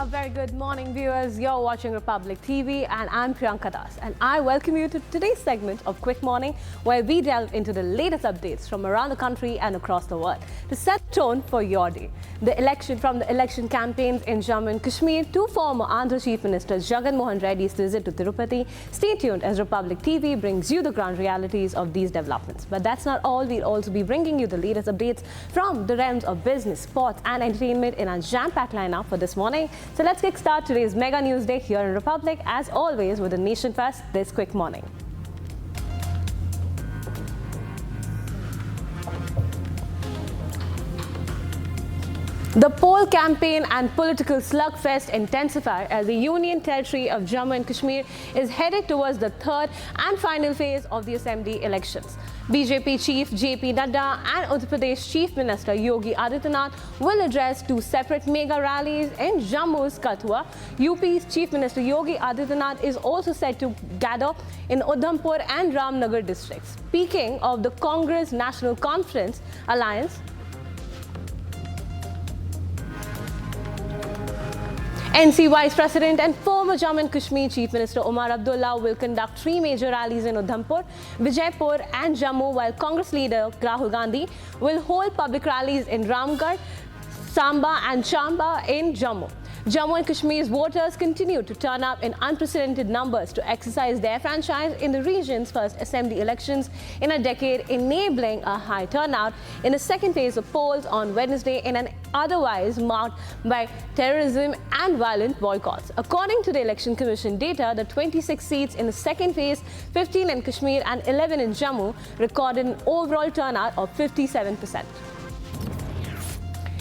A very good morning, viewers. You're watching Republic TV and I'm Priyanka Das. And I welcome you to today's segment of Quick Morning, where we delve into the latest updates from around the country and across the world to set the tone for your day. The election campaigns in Jammu and Kashmir to former Andhra Chief Minister Jagan Mohan Reddy's visit to Tirupati. Stay tuned as Republic TV brings you the ground realities of these developments. But that's not all. We'll also be bringing you the latest updates from the realms of business, sports and entertainment in our jam-packed lineup for this morning. So let's kickstart today's mega news day here in Republic, as always with the nation first this quick morning. The poll campaign and political slugfest intensify as the Union Territory of Jammu and Kashmir is headed towards the third and final phase of the Assembly elections. BJP Chief JP Nadda and Uttar Pradesh Chief Minister Yogi Adityanath will address two separate mega rallies in Jammu's Kathua. UP's Chief Minister Yogi Adityanath is also set to gather in Udhampur and Ramnagar districts. Speaking of the Congress National Conference Alliance, NC Vice President and former Jammu and Kashmir Chief Minister Omar Abdullah will conduct three major rallies in Udhampur, Vijaypur and Jammu, while Congress leader Rahul Gandhi will hold public rallies in Ramgarh, Samba and Chamba in Jammu. Jammu and Kashmir's voters continue to turn up in unprecedented numbers to exercise their franchise in the region's first assembly elections in a decade, enabling a high turnout in the second phase of polls on Wednesday in an otherwise marked by terrorism and violent boycotts. According to the Election Commission data, the 26 seats in the second phase, 15 in Kashmir and 11 in Jammu, recorded an overall turnout of 57%.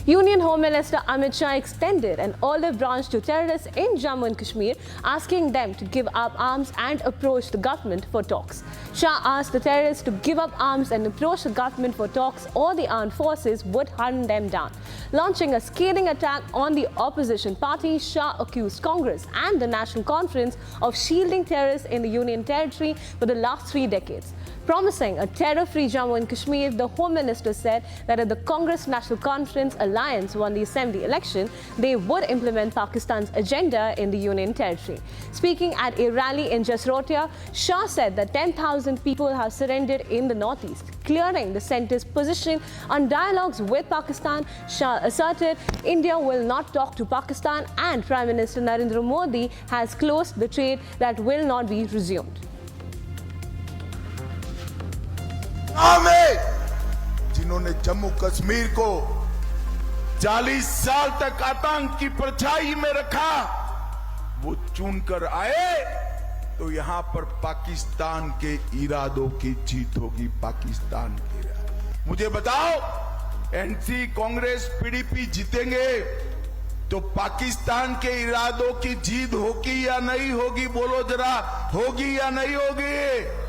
Union Home Minister Amit Shah extended an olive branch to terrorists in Jammu and Kashmir, asking them to give up arms and approach the government for talks. Shah asked the terrorists to give up arms and approach the government for talks, or the armed forces would hunt them down. Launching a scathing attack on the opposition party, Shah accused Congress and the National Conference of shielding terrorists in the Union Territory for the last 3 decades. Promising a terror-free Jammu and Kashmir, the Home Minister said that if the Congress National Conference Alliance won the Assembly election, they would implement Pakistan's agenda in the Union Territory. Speaking at a rally in Jasrotia, Shah said that 10,000 people have surrendered in the northeast, clearing the centre's position on dialogues with Pakistan. Shah asserted India will not talk to Pakistan and Prime Minister Narendra Modi has closed the trade that will not be resumed. जिन्होंने जम्मू कश्मीर को 40 साल तक आतंक की परछाई में रखा, वो चुनकर आए तो यहां पर पाकिस्तान के इरादों की जीत होगी। पाकिस्तान के इरादे, मुझे बताओ, एनसी कांग्रेस पीडीपी जीतेंगे तो पाकिस्तान के इरादों की जीत होगी या नहीं होगी? बोलो जरा, होगी या नहीं होगी?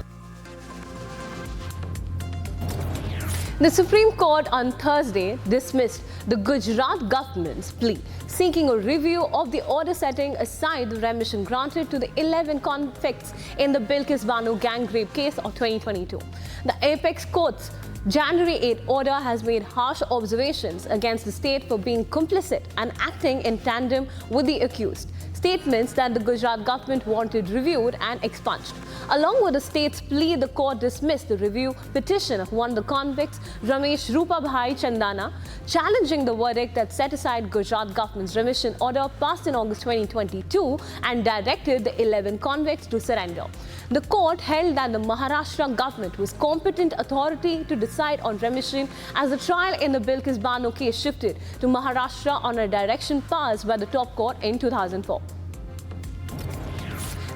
The Supreme Court on Thursday dismissed the Gujarat government's plea, seeking a review of the order setting aside the remission granted to the 11 convicts in the Bilkis Bano gang rape case of 2022. The apex court's January 8 order has made harsh observations against the state for being complicit and acting in tandem with the accused. Statements that the Gujarat government wanted reviewed and expunged. Along with the state's plea, the court dismissed the review petition of one of the convicts, Ramesh Rupabhai Chandana, challenging the verdict that set aside Gujarat government's remission order passed in August 2022 and directed the 11 convicts to surrender. The court held that the Maharashtra government was competent authority to decide on remission, as the trial in the Bilkis Bano case shifted to Maharashtra on a direction passed by the top court in 2004.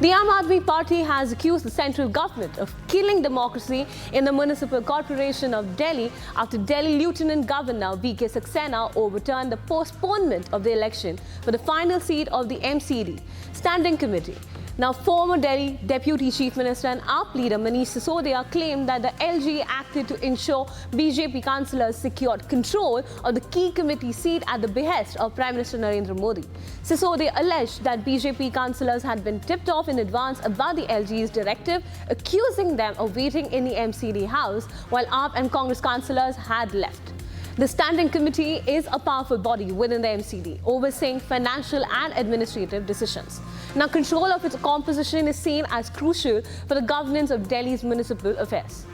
The Aam Aadmi Party has accused the central government of killing democracy in the Municipal Corporation of Delhi after Delhi Lieutenant Governor Bilkis overturned the postponement of the election for the final seat of the MCD Standing Committee. Now, former Delhi Deputy Chief Minister and AAP leader Manish Sisodia claimed that the LG acted to ensure BJP councillors secured control of the key committee seat at the behest of Prime Minister Narendra Modi. Sisodia alleged that BJP councillors had been tipped off in advance about the LG's directive, accusing them of waiting in the MCD house while AAP and Congress councillors had left. The Standing Committee is a powerful body within the MCD, overseeing financial and administrative decisions. Now, control of its composition is seen as crucial for the governance of Delhi's municipal affairs.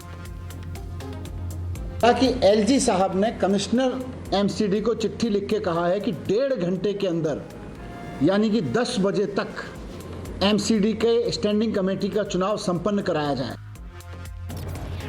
ताकि LG साहब ने commissioner MCD को चिट्ठी लिख के कहा है कि 1.5 घंटे के अंदर यानी कि 10 बजे तक एमसीडी के स्टैंडिंग कमेटी का चुनाव संपन्न कराया जाए.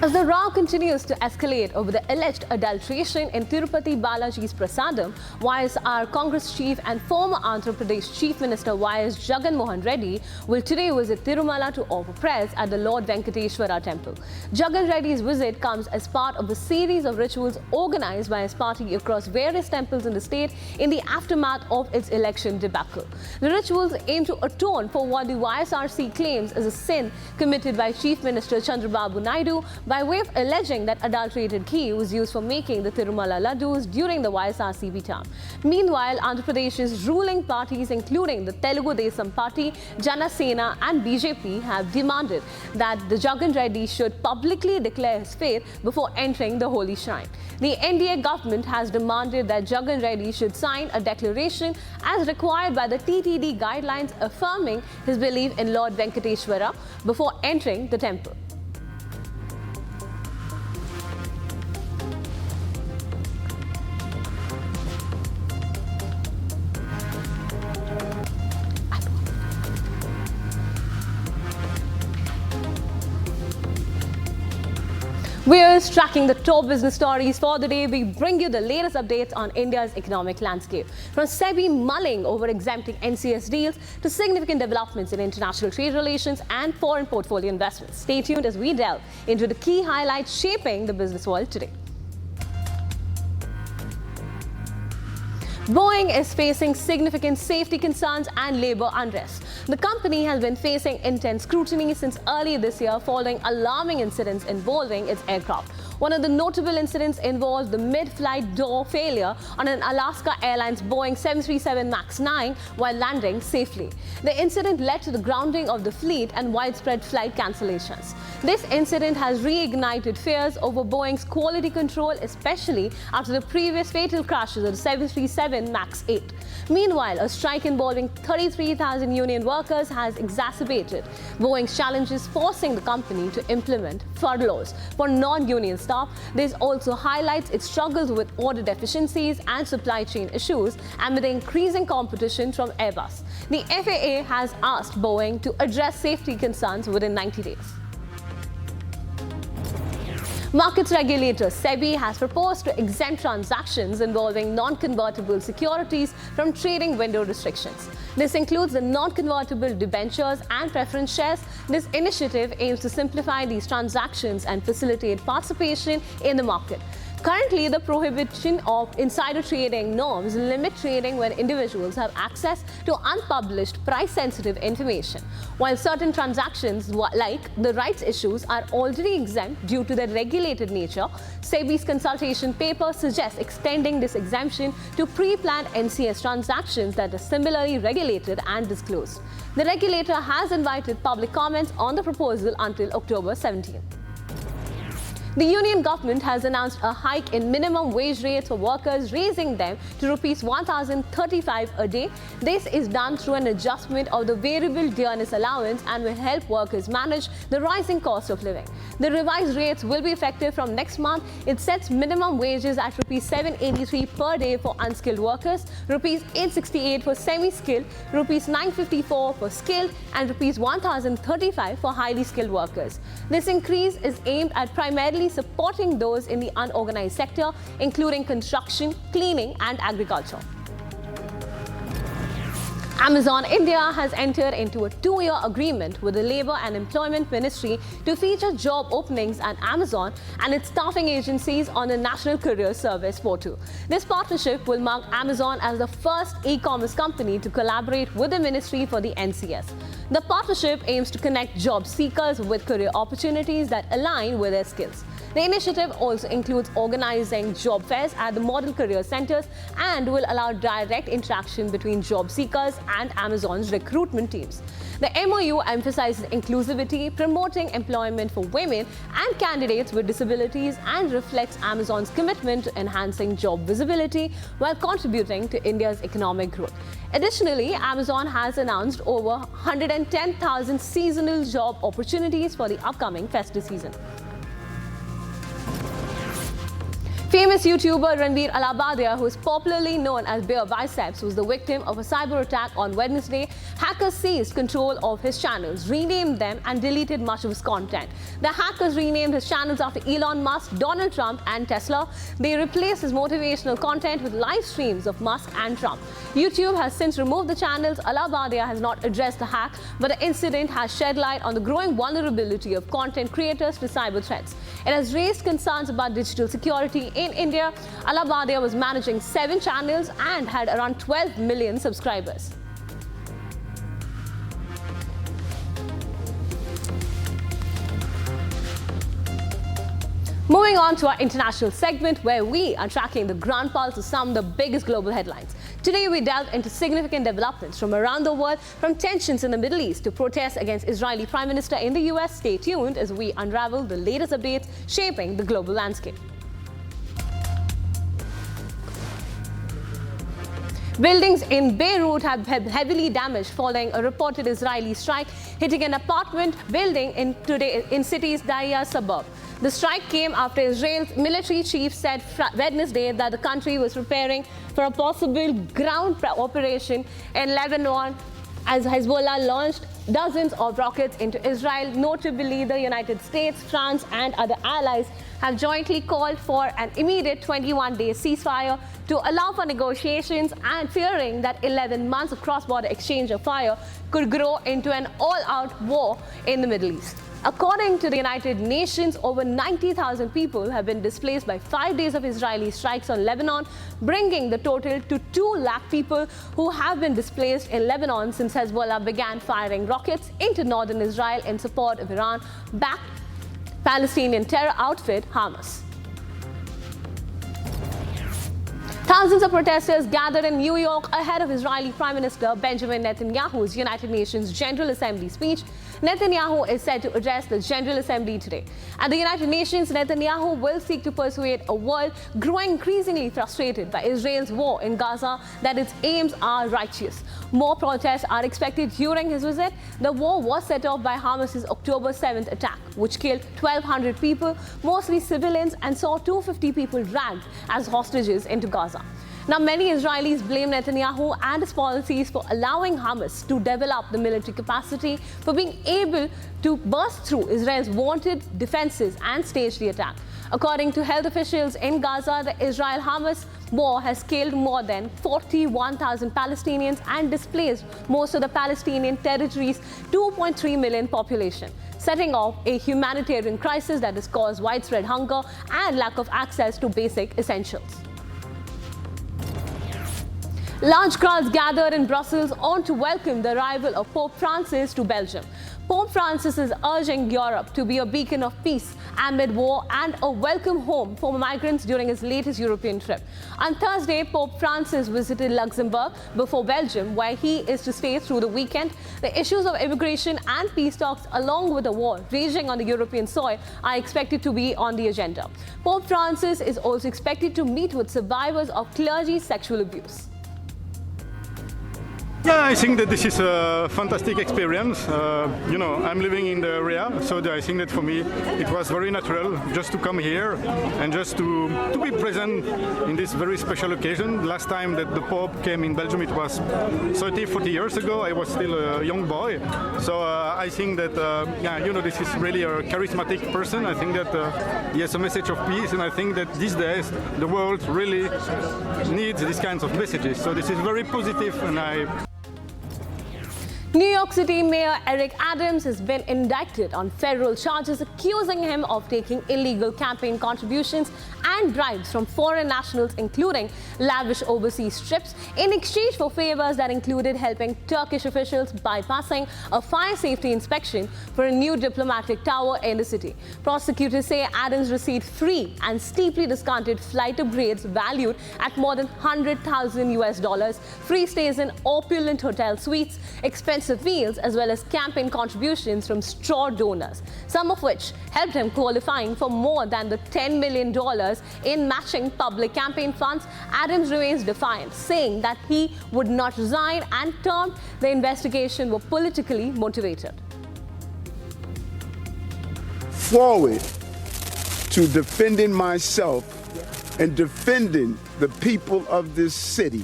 As the row continues to escalate over the alleged adulteration in Tirupati Prasadam, YSR Congress chief and former Andhra Pradesh Chief Minister Y.S. Jagan Mohan Reddy will today visit Tirumala to offer prayers at the Lord Venkateshwara temple. Jagan Reddy's visit comes as part of a series of rituals organized by his party across various temples in the state in the aftermath of its election debacle. The rituals aim to atone for what the YSRC claims is a sin committed by Chief Minister Chandrababu Naidu by way of alleging that adulterated ghee was used for making the Tirumala laddus during the YSRCP term. Meanwhile, Andhra Pradesh's ruling parties, including the Telugu Desam Party, Jana Sena and BJP, have demanded that the Jagan Reddy should publicly declare his faith before entering the holy shrine. The NDA government has demanded that Jagan Reddy should sign a declaration as required by the TTD guidelines affirming his belief in Lord Venkateshwara before entering the temple. We're tracking the top business stories for the day. We bring you the latest updates on India's economic landscape. From SEBI mulling over exempting NCS deals to significant developments in international trade relations and foreign portfolio investments. Stay tuned as we delve into the key highlights shaping the business world today. Boeing is facing significant safety concerns and labor unrest. The company has been facing intense scrutiny since early this year following alarming incidents involving its aircraft. One of the notable incidents involved the mid-flight door failure on an Alaska Airlines Boeing 737 MAX 9 while landing safely. The incident led to the grounding of the fleet and widespread flight cancellations. This incident has reignited fears over Boeing's quality control, especially after the previous fatal crashes of the 737 MAX 8. Meanwhile, a strike involving 33,000 union workers has exacerbated Boeing's challenges, forcing the company to implement furloughs for non-union staff. This also highlights its struggles with order deficiencies and supply chain issues amid the increasing competition from Airbus. The FAA has asked Boeing to address safety concerns within 90 days. Markets regulator SEBI has proposed to exempt transactions involving non-convertible securities from trading window restrictions. This includes the non-convertible debentures and preference shares. This initiative aims to simplify these transactions and facilitate participation in the market. Currently, the prohibition of insider trading norms limit trading when individuals have access to unpublished price-sensitive information, while certain transactions like the rights issues are already exempt due to their regulated nature. SEBI's consultation paper suggests extending this exemption to pre-planned NCS transactions that are similarly regulated and disclosed. The regulator has invited public comments on the proposal until October 17. The union government has announced a hike in minimum wage rates for workers, raising them to Rs 1,035 a day. This is done through an adjustment of the variable dearness allowance and will help workers manage the rising cost of living. The revised rates will be effective from next month. It sets minimum wages at Rs 783 per day for unskilled workers, Rs 868 for semi-skilled, Rs 954 for skilled, and Rs 1,035 for highly skilled workers. This increase is aimed at primarily supporting those in the unorganized sector, including construction, cleaning, and agriculture. Amazon India has entered into a 2-year agreement with the Labour and Employment Ministry to feature job openings at Amazon and its staffing agencies on the National Career Service portal. This partnership will mark Amazon as the first e-commerce company to collaborate with the ministry for the NCS. The partnership aims to connect job seekers with career opportunities that align with their skills. The initiative also includes organizing job fairs at the model career centers and will allow direct interaction between job seekers and Amazon's recruitment teams. The MOU emphasizes inclusivity, promoting employment for women and candidates with disabilities, and reflects Amazon's commitment to enhancing job visibility while contributing to India's economic growth. Additionally, Amazon has announced over 110,000 seasonal job opportunities for the upcoming festive season. Famous YouTuber Ranveer Alabadia, who is popularly known as Bare Biceps, was the victim of a cyber attack on Wednesday. Hackers seized control of his channels, renamed them, and deleted much of his content. The hackers renamed his channels after Elon Musk, Donald Trump, and Tesla. They replaced his motivational content with live streams of Musk and Trump. YouTube has since removed the channels. Alabadia has not addressed the hack, but the incident has shed light on the growing vulnerability of content creators to cyber threats. It has raised concerns about digital security in India. Alabadia was managing 7 channels and had around 12 million subscribers. Moving on to our international segment, where we are tracking the ground pulse of some of the biggest global headlines. Today, we delve into significant developments from around the world, from tensions in the Middle East to protests against Israeli Prime Minister in the US. Stay tuned as we unravel the latest updates shaping the global landscape. Buildings in Beirut have been heavily damaged following a reported Israeli strike hitting an apartment building in city's Dahiya suburb. The strike came after Israel's military chief said Wednesday that the country was preparing for a possible ground operation in Lebanon as Hezbollah launched dozens of rockets into Israel. Notably, the United States, France, and other allies have jointly called for an immediate 21-day ceasefire to allow for negotiations, and fearing that 11 months of cross-border exchange of fire could grow into an all-out war in the Middle East. According to the United Nations, over 90,000 people have been displaced by 5 days of Israeli strikes on Lebanon, bringing the total to 2 lakh people who have been displaced in Lebanon since Hezbollah began firing rockets into northern Israel in support of Iran-backed Palestinian terror outfit Hamas. Thousands of protesters gathered in New York ahead of Israeli Prime Minister Benjamin Netanyahu's United Nations General Assembly speech. Netanyahu is set to address the General Assembly today. At the United Nations, Netanyahu will seek to persuade a world growing increasingly frustrated by Israel's war in Gaza that its aims are righteous. More protests are expected during his visit. The war was set off by Hamas's October 7th attack, which killed 1,200 people, mostly civilians, and saw 250 people dragged as hostages into Gaza. Now, many Israelis blame Netanyahu and his policies for allowing Hamas to develop the military capacity for being able to burst through Israel's vaunted defenses and stage the attack. According to health officials in Gaza, the Israel-Hamas war has killed more than 41,000 Palestinians and displaced most of the Palestinian territory's 2.3 million population, setting off a humanitarian crisis that has caused widespread hunger and lack of access to basic essentials. Large crowds gathered in Brussels to welcome the arrival of Pope Francis to Belgium. Pope Francis is urging Europe to be a beacon of peace amid war and a welcome home for migrants during his latest European trip. On Thursday, Pope Francis visited Luxembourg before Belgium, where he is to stay through the weekend. The issues of immigration and peace talks, along with the war raging on the European soil, are expected to be on the agenda. Pope Francis is also expected to meet with survivors of clergy sexual abuse. Yeah, I think that this is a fantastic experience. I'm living in the area, so I think that for me it was very natural just to come here and just to be present in this very special occasion. Last time that the Pope came in Belgium, it was 30, 40 years ago. I was still a young boy. So I think that, this is really a charismatic person. I think that he has a message of peace, and I think that these days the world really needs these kinds of messages. So this is very positive, and New York City Mayor Eric Adams has been indicted on federal charges accusing him of taking illegal campaign contributions and bribes from foreign nationals, including lavish overseas trips, in exchange for favors that included helping Turkish officials bypassing a fire safety inspection for a new diplomatic tower in the city. Prosecutors say Adams received free and steeply discounted flight upgrades valued at more than $100,000, free stays in opulent hotel suites, expensive meals, as well as campaign contributions from straw donors, some of which helped him qualifying for more than the $10 million in matching public campaign funds. Adams remains defiant, saying that he would not resign and termed the investigation were politically motivated. Forward to defending myself and defending the people of this city,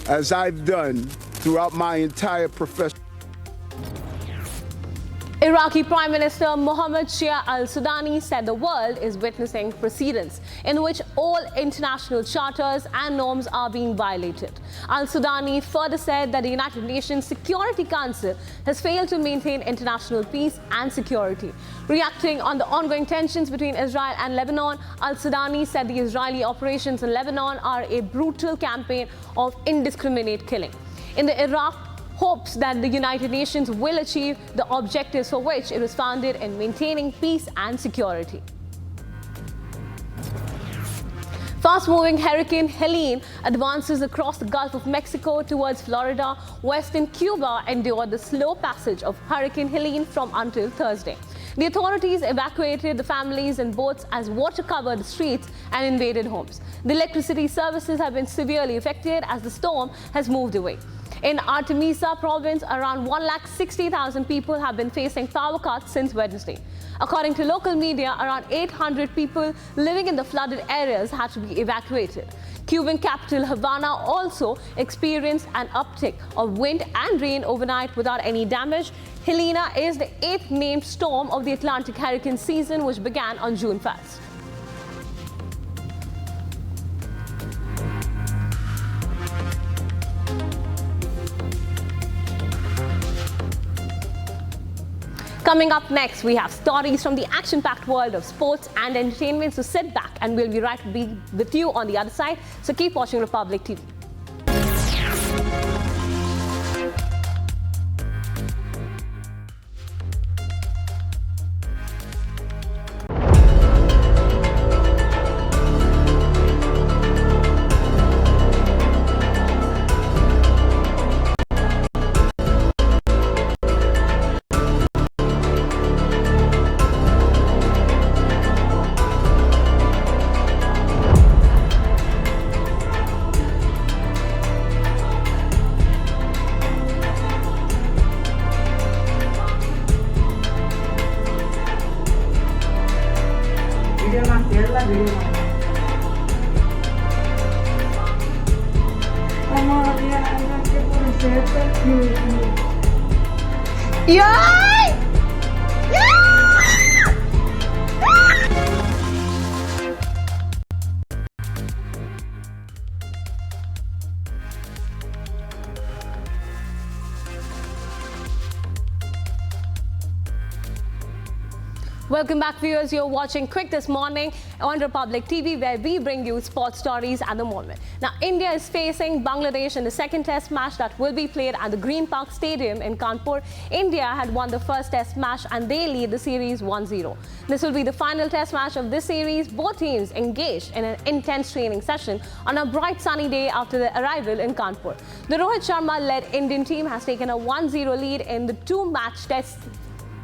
as I've done throughout my entire profession. Iraqi Prime Minister Mohammed Shia al-Sudani said the world is witnessing precedents in which all international charters and norms are being violated. Al-Sudani further said that the United Nations Security Council has failed to maintain international peace and security. Reacting on the ongoing tensions between Israel and Lebanon, al-Sudani said the Israeli operations in Lebanon are a brutal campaign of indiscriminate killing. In the Iraq, hopes that the United Nations will achieve the objectives for which it was founded in maintaining peace and security. Fast-moving Hurricane Helene advances across the Gulf of Mexico towards Florida. Western Cuba endured the slow passage of Hurricane Helene from until Thursday. The authorities evacuated the families in boats as water covered the streets and invaded homes. The electricity services have been severely affected as the storm has moved away. In Artemisa province, around 160,000 people have been facing power cuts since Wednesday. According to local media, around 800 people living in the flooded areas had to be evacuated. Cuban capital Havana also experienced an uptick of wind and rain overnight without any damage. Helene is the 8th named storm of the Atlantic hurricane season, which began on June 1st. Coming up next, we have stories from the action-packed world of sports and entertainment. So sit back and we'll be right with you on the other side. So keep watching Republic TV. Welcome back, viewers. You're watching Quick This Morning on Republic TV, where we bring you sports stories at the moment. Now, India is facing Bangladesh in the second test match that will be played at the Green Park Stadium in Kanpur. India had won the first test match and they lead the series 1-0. This will be the final test match of this series. Both teams engaged in an intense training session on a bright sunny day after their arrival in Kanpur. The Rohit Sharma-led Indian team has taken a 1-0 lead in the two-match test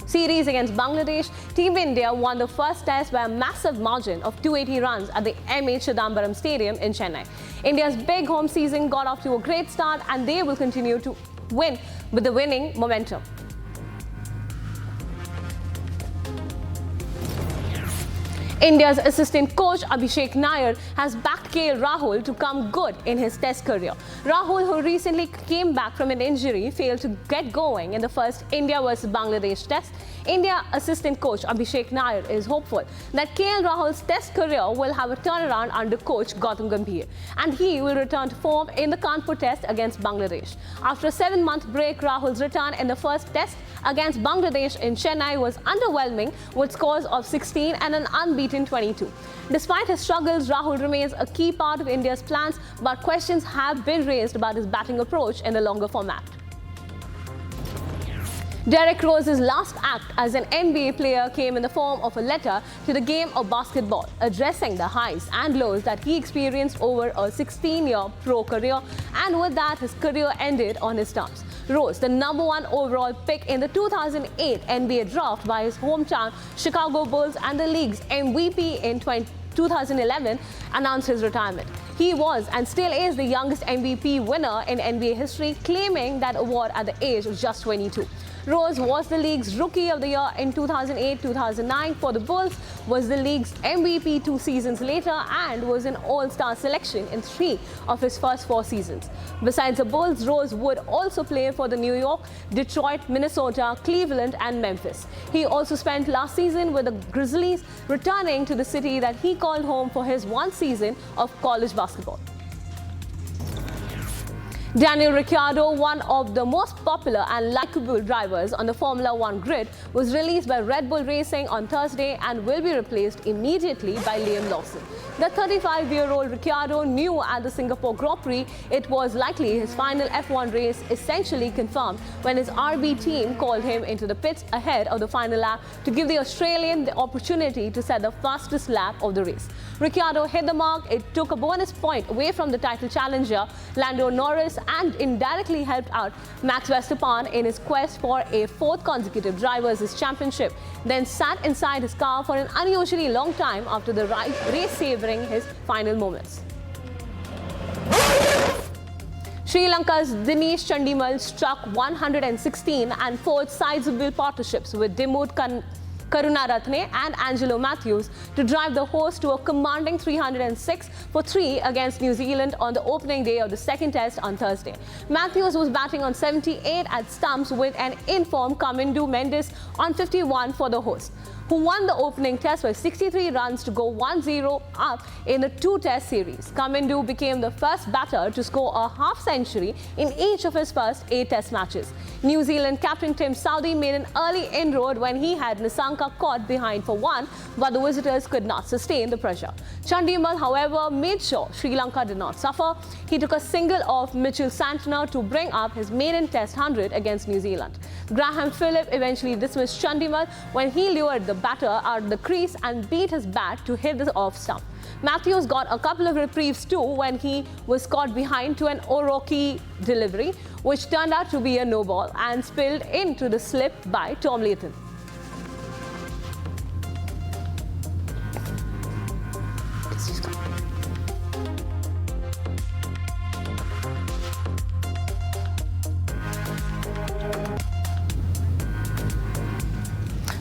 series against Bangladesh. Team India won the first test by a massive margin of 280 runs at the M.A. Chidambaram Stadium in Chennai. India's big home season got off to a great start and they will continue to win with the winning momentum. India's assistant coach Abhishek Nair has backed KL Rahul to come good in his test career. Rahul, who recently came back from an injury, failed to get going in the first India vs Bangladesh test. India assistant coach Abhishek Nair is hopeful that KL Rahul's test career will have a turnaround under coach Gautam Gambhir, and he will return to form in the Kanpur test against Bangladesh. After a 7-month break, Rahul's return in the first test against Bangladesh in Chennai was underwhelming, with scores of 16 and an unbeaten 22. Despite his struggles, Rahul remains a key part of India's plans, but questions have been raised about his batting approach in the longer format. Derrick Rose's last act as an NBA player came in the form of a letter to the game of basketball, addressing the highs and lows that he experienced over a 16-year pro career, and with that, his career ended on his terms. Rose, the #1 overall pick in the 2008 NBA draft by his hometown Chicago Bulls and the league's MVP in 2011, announced his retirement. He was and still is the youngest MVP winner in NBA history, claiming that award at the age of just 22. Rose was the league's Rookie of the Year in 2008-2009 for the Bulls, was the league's MVP 2 seasons later, and was an All-Star selection in 3 of his first 4 seasons. Besides the Bulls, Rose would also play for the New York, Detroit, Minnesota, Cleveland, and Memphis. He also spent last season with the Grizzlies, returning to the city that he called home for his 1 season of college basketball. Daniel Ricciardo, one of the most popular and likable drivers on the Formula One grid, was released by Red Bull Racing on Thursday and will be replaced immediately by Liam Lawson. The 35-year-old Ricciardo knew at the Singapore Grand Prix it was likely his final F1 race, essentially confirmed when his RB team called him into the pits ahead of the final lap to give the Australian the opportunity to set the fastest lap of the race. Ricciardo hit the mark. It took a bonus point away from the title challenger Lando Norris and indirectly helped out Max Verstappen in his quest for a 4th consecutive Drivers' Championship, then sat inside his car for an unusually long time after the race, savouring his final moments. Sri Lanka's Dinesh Chandimal struck 116 and forged sizable partnerships with Dimut Karunaratne and Angelo Matthews to drive the host to a commanding 306 for 3 against New Zealand on the opening day of the second test on Thursday. Matthews was batting on 78 at stumps with an in-form Kamindu Mendes on 51 for the host, who won the opening test by 63 runs to go 1-0 up in the 2-test series. Kamindu became the first batter to score a half-century in each of his first 8 test matches. New Zealand captain Tim Southee made an early inroad when he had Nissanka caught behind for 1, but the visitors could not sustain the pressure. Chandimal, however, made sure Sri Lanka did not suffer. He took a single off Mitchell Santner to bring up his maiden test 100 against New Zealand. Graham Phillip eventually dismissed Chandimal when he lured the batter out of the crease and beat his bat to hit the off stump. Matthews got a couple of reprieves too when he was caught behind to an Oroki delivery, which turned out to be a no ball and spilled into the slip by Tom Leighton.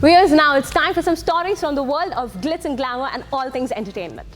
Viewers, now it's time for some stories from the world of glitz and glamour and all things entertainment.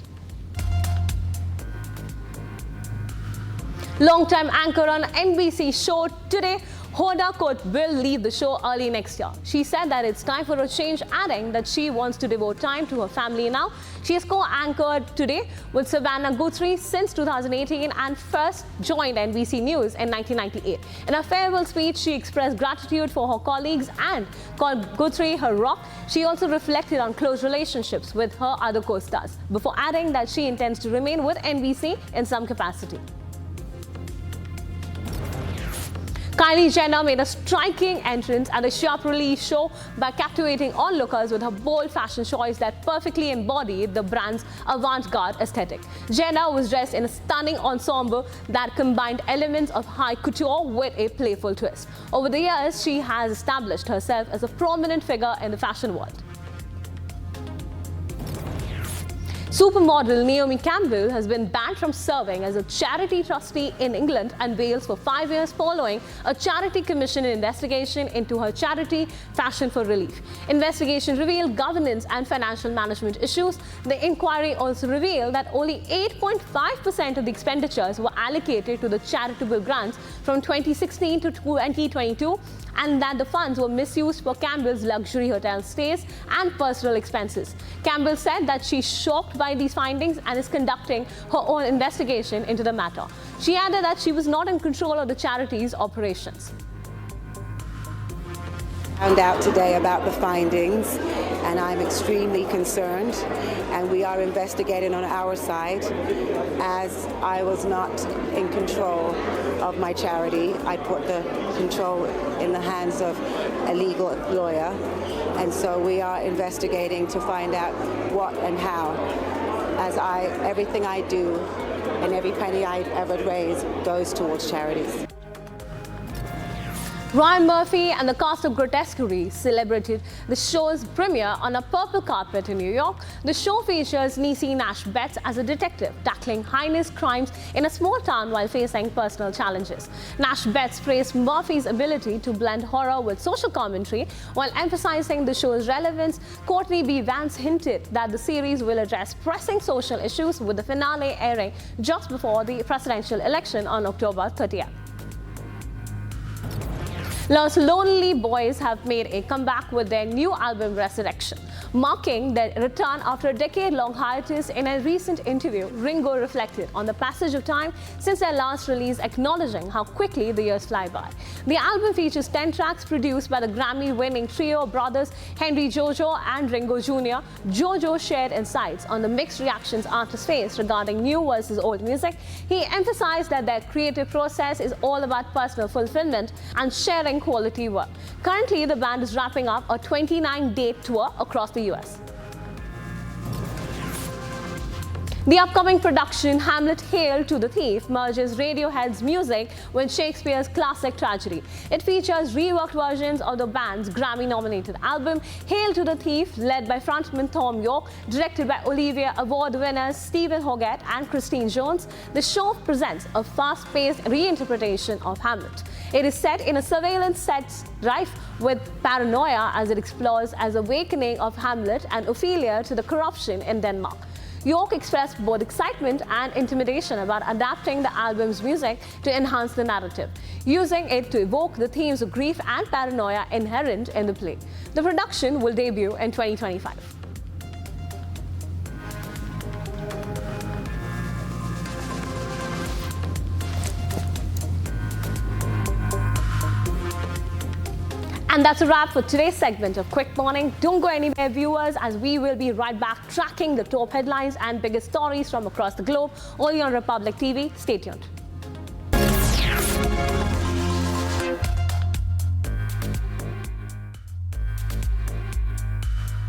Long-time anchor on NBC show Today, Hoda Kotb will leave the show early next year. She said that it's time for a change, adding that she wants to devote time to her family now. She has co-anchored Today with Savannah Guthrie since 2018 and first joined NBC News in 1998. In a farewell speech, she expressed gratitude for her colleagues and called Guthrie her rock. She also reflected on close relationships with her other co-stars, before adding that she intends to remain with NBC in some capacity. Kylie Jenner made a striking entrance at the Sharp Release show by captivating onlookers with her bold fashion choice that perfectly embodied the brand's avant-garde aesthetic. Jenner was dressed in a stunning ensemble that combined elements of high couture with a playful twist. Over the years, she has established herself as a prominent figure in the fashion world. Supermodel Naomi Campbell has been banned from serving as a charity trustee in England and Wales for 5 years following a charity commission investigation into her charity Fashion for Relief. Investigation revealed governance and financial management issues. The inquiry also revealed that only 8.5% of the expenditures were allocated to the charitable grants from 2016 to 2022, and that the funds were misused for Campbell's luxury hotel stays and personal expenses. Campbell said that she's shocked by these findings and is conducting her own investigation into the matter. She added that she was not in control of the charity's operations. Found out today about the findings, and I'm extremely concerned, and we are investigating on our side. As I was not in control of my charity, I put the control in the hands of a legal lawyer, and so we are investigating to find out what and how, as everything I do and every penny I ever raise goes towards charities. Ryan Murphy and the cast of Grotesquerie celebrated the show's premiere on a purple carpet in New York. The show features Niecy Nash Betts as a detective tackling heinous crimes in a small town while facing personal challenges. Nash Betts praised Murphy's ability to blend horror with social commentary while emphasizing the show's relevance. Courtney B. Vance hinted that the series will address pressing social issues, with the finale airing just before the presidential election on October 30th. Los Lonely Boys have made a comeback with their new album Resurrection, marking their return after a decade-long hiatus. In a recent interview, Ringo reflected on the passage of time since their last release, acknowledging how quickly the years fly by. The album features 10 tracks produced by the Grammy-winning trio brothers Henry Jojo and Ringo Jr. Jojo shared insights on the mixed reactions artists face regarding new versus old music. He emphasized that their creative process is all about personal fulfillment and sharing quality work. Currently, the band is wrapping up a 29-date tour across the US. The upcoming production Hamlet Hail to the Thief merges Radiohead's music with Shakespeare's classic tragedy. It features reworked versions of the band's Grammy-nominated album Hail to the Thief, led by frontman Thom Yorke, directed by Olivier Award winners Stephen Hoggett and Christine Jones. The show presents a fast-paced reinterpretation of Hamlet. It is set in a surveillance set rife with paranoia as it explores as awakening of Hamlet and Ophelia to the corruption in Denmark. Yorke expressed both excitement and intimidation about adapting the album's music to enhance the narrative, using it to evoke the themes of grief and paranoia inherent in the play. The production will debut in 2025. And that's a wrap for today's segment of Quick Morning. Don't go anywhere, viewers, as we will be right back tracking the top headlines and biggest stories from across the globe, only on Republic TV. Stay tuned.